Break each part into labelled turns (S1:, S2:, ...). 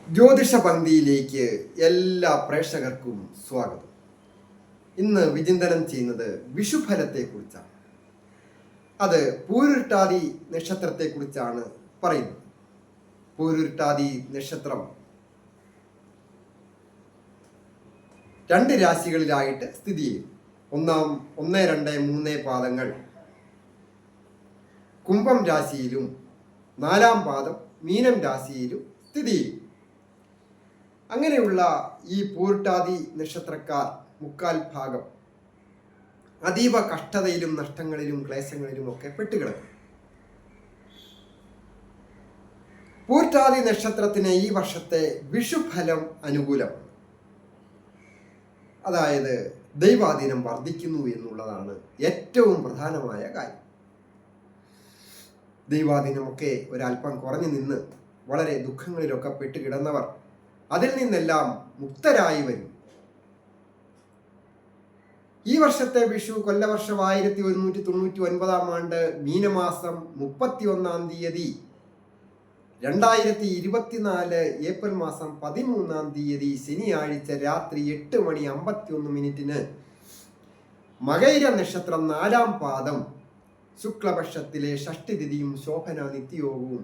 S1: ജ്യോതിഷ പന്തിയിലേക്ക് എല്ലാ പ്രേക്ഷകർക്കും സ്വാഗതം. ഇന്ന് വിചിന്തനം ചെയ്യുന്നത് വിഷുഫലത്തെക്കുറിച്ചാണ്. അത് പൂരുരുട്ടാതി നക്ഷത്രത്തെക്കുറിച്ചാണ് പറയുന്നത്. പൂരുരുട്ടാതി നക്ഷത്രം 2 രാശികളിലായിട്ട് സ്ഥിതി ചെയ്യും. 1, 2, 3 പാദങ്ങൾ കുംഭം രാശിയിലും 4-ാം പാദം മീനം രാശിയിലും സ്ഥിതി ചെയ്യും. അങ്ങനെയുള്ള ഈ പൂരുരുട്ടാതി നക്ഷത്രക്കാർ 3/4 ഭാഗം അതീവ കഷ്ടതയിലും നഷ്ടങ്ങളിലും ക്ലേശങ്ങളിലും ഒക്കെ പെട്ടുകിടക്കും. പൂരുരുട്ടാതി നക്ഷത്രത്തിന് ഈ വർഷത്തെ വിഷുഫലം അനുകൂലമാണ്. അതായത് ദൈവാധീനം വർദ്ധിക്കുന്നു എന്നുള്ളതാണ് ഏറ്റവും പ്രധാനമായ കാര്യം. ദൈവാധീനമൊക്കെ ഒരല്പം കുറഞ്ഞു നിന്ന് വളരെ ദുഃഖങ്ങളിലൊക്കെ പെട്ടുകിടന്നവർ അതിൽ നിന്നെല്ലാം മുക്തരായി വരും. ഈ വർഷത്തെ വിഷു കൊല്ലവർഷം 1199 ആണ്ട് മീനമാസം 31-ാം തീയതി 2024 ഏപ്രിൽ മാസം 13-ാം തീയതി ശനിയാഴ്ച രാത്രി 8:51 മകയിര നക്ഷത്രം 4-ാം പാദം ശുക്ലപക്ഷത്തിലെ ഷഷ്ടിതിഥിയും ശോഭന നിത്യയോഗവും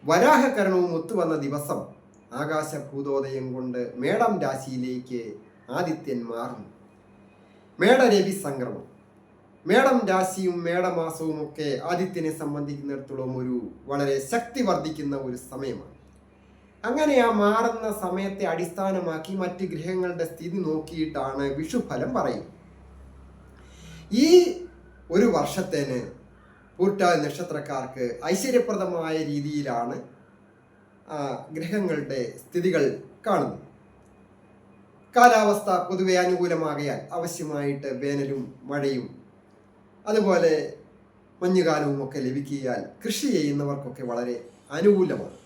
S1: വരാഹകരണവും ഒത്തുവന്ന ദിവസം ആകാശഭൂതോദയം കൊണ്ട് മേടം രാശിയിലേക്ക് ആദിത്യൻ മാറുന്നു. മേടരവി സംക്രമം. മേടം രാശിയും മേടമാസവും ഒക്കെ ആദിത്യനെ സംബന്ധിക്കുന്നിടത്തോളം ഒരു വളരെ ശക്തി വർദ്ധിക്കുന്ന ഒരു സമയമാണ്. അങ്ങനെ ആ മാറുന്ന സമയത്തെ അടിസ്ഥാനമാക്കി മറ്റ് ഗ്രഹങ്ങളുടെ സ്ഥിതി നോക്കിയിട്ടാണ് വിഷുഫലം പറയുന്നത്. ഈ ഒരു വർഷത്തേന് പൂരുരുട്ടാതി നക്ഷത്രക്കാർക്ക് ഐശ്വര്യപ്രദമായ രീതിയിലാണ് ഗ്രഹങ്ങളുടെ സ്ഥിതികൾ കാണുന്നു. കാലാവസ്ഥ പൊതുവെ അനുകൂലമാകയാൽ ആവശ്യമായിട്ട് വേനലും മഴയും അതുപോലെ മഞ്ഞുകാലവും ഒക്കെ ലഭിക്കിയാൽ കൃഷി ചെയ്യുന്നവർക്കൊക്കെ വളരെ അനുകൂലമാണ്.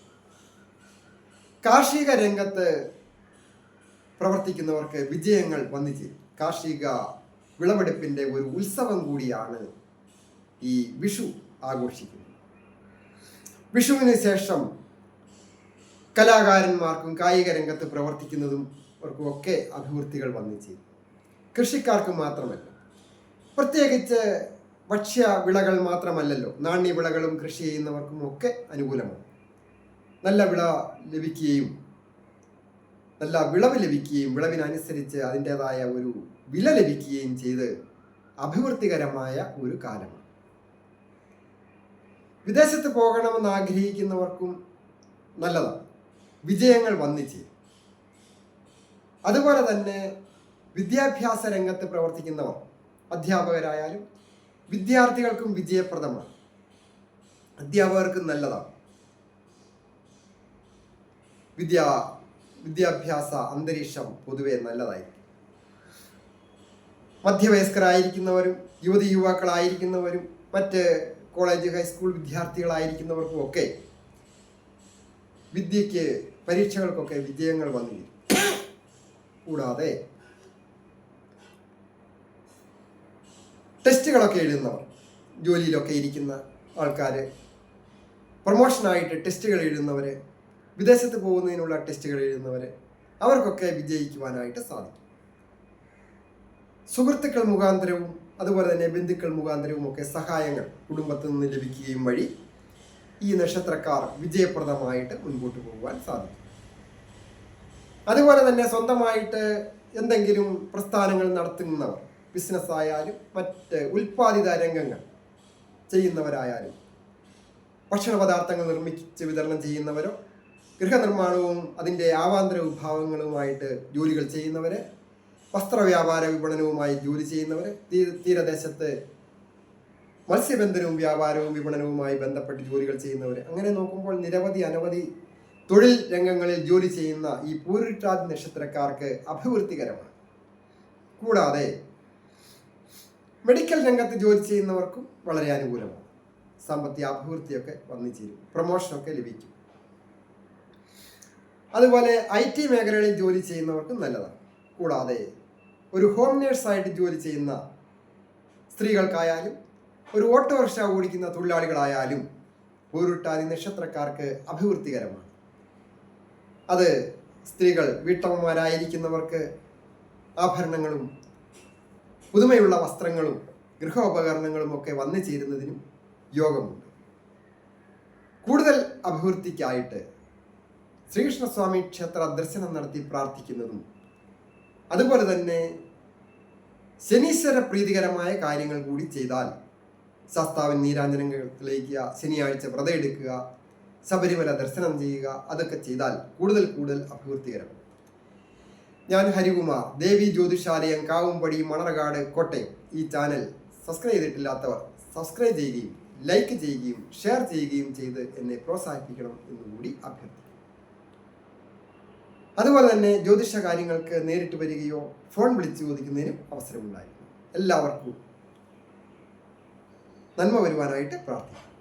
S1: കാർഷിക രംഗത്ത് പ്രവർത്തിക്കുന്നവർക്ക് വിജയങ്ങൾ വന്നിച്ചേരും. കാർഷിക വിളവെടുപ്പിൻ്റെ ഒരു ഉത്സവം കൂടിയാണ് ഈ വിഷു ആഘോഷിക്കുന്നത്. വിഷുവിന് ശേഷം കലാകാരന്മാർക്കും കായിക രംഗത്ത് പ്രവർത്തിക്കുന്നവർക്കും ഒക്കെ അഭിവൃദ്ധികൾ വന്നിച്ചേരും. കൃഷിക്കാർക്ക് മാത്രമല്ല, പ്രത്യേകിച്ച് ഭക്ഷ്യ വിളകൾ മാത്രമല്ലല്ലോ, നാണ്യവിളകളും കൃഷി ചെയ്യുന്നവർക്കും ഒക്കെ അനുകൂലമാണ്. നല്ല വിള ലഭിക്കുകയും നല്ല വിളവ് ലഭിക്കുകയും വിളവിനനുസരിച്ച് അതിൻ്റെതായ ഒരു വില ലഭിക്കുകയും ചെയ്ത് അഭിവൃദ്ധികരമായ ഒരു കാലമാണ്. വിദേശത്ത് പോകണമെന്ന് ആഗ്രഹിക്കുന്നവർക്കും നല്ലതാണ്. വിജയങ്ങൾ വന്നിച്ചേരും. അതുപോലെ തന്നെ വിദ്യാഭ്യാസ രംഗത്ത് പ്രവർത്തിക്കുന്നവർ, അധ്യാപകരായാലും വിദ്യാർത്ഥികൾക്കും വിജയപ്രദമാണ്. അധ്യാപകർക്കും നല്ലതാണ്. വിദ്യാഭ്യാസ അന്തരീക്ഷം പൊതുവെ നല്ലതായിരിക്കും. മധ്യവയസ്കരായിരിക്കുന്നവരും യുവതി യുവാക്കളായിരിക്കുന്നവരും മറ്റ് കോളേജ് ഹൈസ്കൂൾ വിദ്യാർത്ഥികളായിരിക്കുന്നവർക്കും ഒക്കെ വിദ്യയ്ക്ക് പരീക്ഷകൾക്കൊക്കെ വിജയങ്ങൾ വന്നിരിക്കും. കൂടാതെ ടെസ്റ്റുകളൊക്കെ എഴുതുന്നവർ, ജോലിയിലൊക്കെ ഇരിക്കുന്ന ആൾക്കാർ, പ്രൊമോഷനായിട്ട് ടെസ്റ്റുകൾ എഴുതുന്നവർ, വിദേശത്ത് പോകുന്നതിനുള്ള ടെസ്റ്റുകൾ എഴുതുന്നവർ, അവർക്കൊക്കെ വിജയിക്കുവാനായിട്ട് സാധിക്കും. സുഹൃത്തുക്കൾ മുഖാന്തരവും അതുപോലെ തന്നെ ബന്ധുക്കൾ മുഖാന്തരവും ഒക്കെ സഹായങ്ങൾ കുടുംബത്തിൽ നിന്ന് ലഭിക്കുകയും വഴി ഈ നക്ഷത്രക്കാർ വിജയപ്രദമായിട്ട് മുൻപോട്ട് പോകുവാൻ സാധിക്കും. അതുപോലെ തന്നെ സ്വന്തമായിട്ട് എന്തെങ്കിലും പ്രസ്ഥാനങ്ങൾ നടത്തുന്നവർ, ബിസിനസ് ആയാലും മറ്റ് ഉൽപ്പാദിത രംഗങ്ങൾ ചെയ്യുന്നവരായാലും, ഭക്ഷണ പദാർത്ഥങ്ങൾ നിർമ്മിച്ച് വിതരണം ചെയ്യുന്നവരോ, ഗൃഹനിർമ്മാണവും അതിൻ്റെ ആവാന്തര വിഭാഗങ്ങളുമായിട്ട് ജോലികൾ ചെയ്യുന്നവർ, വസ്ത്രവ്യാപാര വിപണനവുമായി ജോലി ചെയ്യുന്നവർ, തീരദേശത്ത് മത്സ്യബന്ധനവും വ്യാപാരവും വിപണനവുമായി ബന്ധപ്പെട്ട് ജോലികൾ ചെയ്യുന്നവർ, അങ്ങനെ നോക്കുമ്പോൾ അനവധി തൊഴിൽ രംഗങ്ങളിൽ ജോലി ചെയ്യുന്ന ഈ പൂരുരുട്ടാതി നക്ഷത്രക്കാർക്ക് അഭിവൃദ്ധികരമാണ്. കൂടാതെ മെഡിക്കൽ രംഗത്ത് ജോലി ചെയ്യുന്നവർക്കും വളരെ അനുകൂലമാണ്. സാമ്പത്തിക അഭിവൃദ്ധിയൊക്കെ വന്നുചേരും. പ്രൊമോഷനൊക്കെ ലഭിക്കും. അതുപോലെ IT മേഖലകളിൽ ജോലി ചെയ്യുന്നവർക്കും നല്ലതാണ്. കൂടാതെ ഒരു ഹോം നേഴ്സായിട്ട് ജോലി ചെയ്യുന്ന സ്ത്രീകൾക്കായാലും ഒരു ഓട്ടോറിക്ഷ ഓടിക്കുന്ന തൊഴിലാളികളായാലും പൂരുരുട്ടാതി നക്ഷത്രക്കാർക്ക് അഭിവൃദ്ധികരമാണ്. അത് സ്ത്രീകൾ വീട്ടമ്മമാരായിരിക്കുന്നവർക്ക് ആഭരണങ്ങളും പുതുമയുള്ള വസ്ത്രങ്ങളും ഗൃഹോപകരണങ്ങളും ഒക്കെ വന്നു ചേരുന്നതിനും യോഗമുണ്ട്. കൂടുതൽ അഭിവൃദ്ധിക്കായിട്ട് ശ്രീകൃഷ്ണസ്വാമി ക്ഷേത്ര ദർശനം നടത്തി പ്രാർത്ഥിക്കുന്നതും അതുപോലെ തന്നെ ശനീശ്വര പ്രീതികരമായ കാര്യങ്ങൾ കൂടി ചെയ്താൽ ശാസ്താവിൻ നീരാഞ്ജനങ്ങൾ തെളിയിക്കുക, ശനിയാഴ്ച വ്രതം എടുക്കുക, ശബരിമല ദർശനം ചെയ്യുക, അതൊക്കെ ചെയ്താൽ കൂടുതൽ അഭിവൃദ്ധികരം. ഞാൻ ഹരികുമാർ, ദേവി ജ്യോതിഷാലയം, കാവുംപടി, മണർകാട്, കോട്ടയം. ഈ ചാനൽ സബ്സ്ക്രൈബ് ചെയ്തിട്ടില്ലാത്തവർ സബ്സ്ക്രൈബ് ചെയ്യുകയും ലൈക്ക് ചെയ്യുകയും ഷെയർ ചെയ്യുകയും ചെയ്ത് എന്നെ പ്രോത്സാഹിപ്പിക്കണം എന്നുകൂടി അഭ്യർത്ഥിക്കുന്നു. അതുപോലെ തന്നെ ജ്യോതിഷ കാര്യങ്ങൾക്ക് നേരിട്ട് വരികയോ ഫോൺ വിളിച്ച് ചോദിക്കുന്നതിനും അവസരമുണ്ടായിരുന്നു. എല്ലാവർക്കും നന്മ വരുവാനായിട്ട് പ്രാർത്ഥിക്കുന്നു.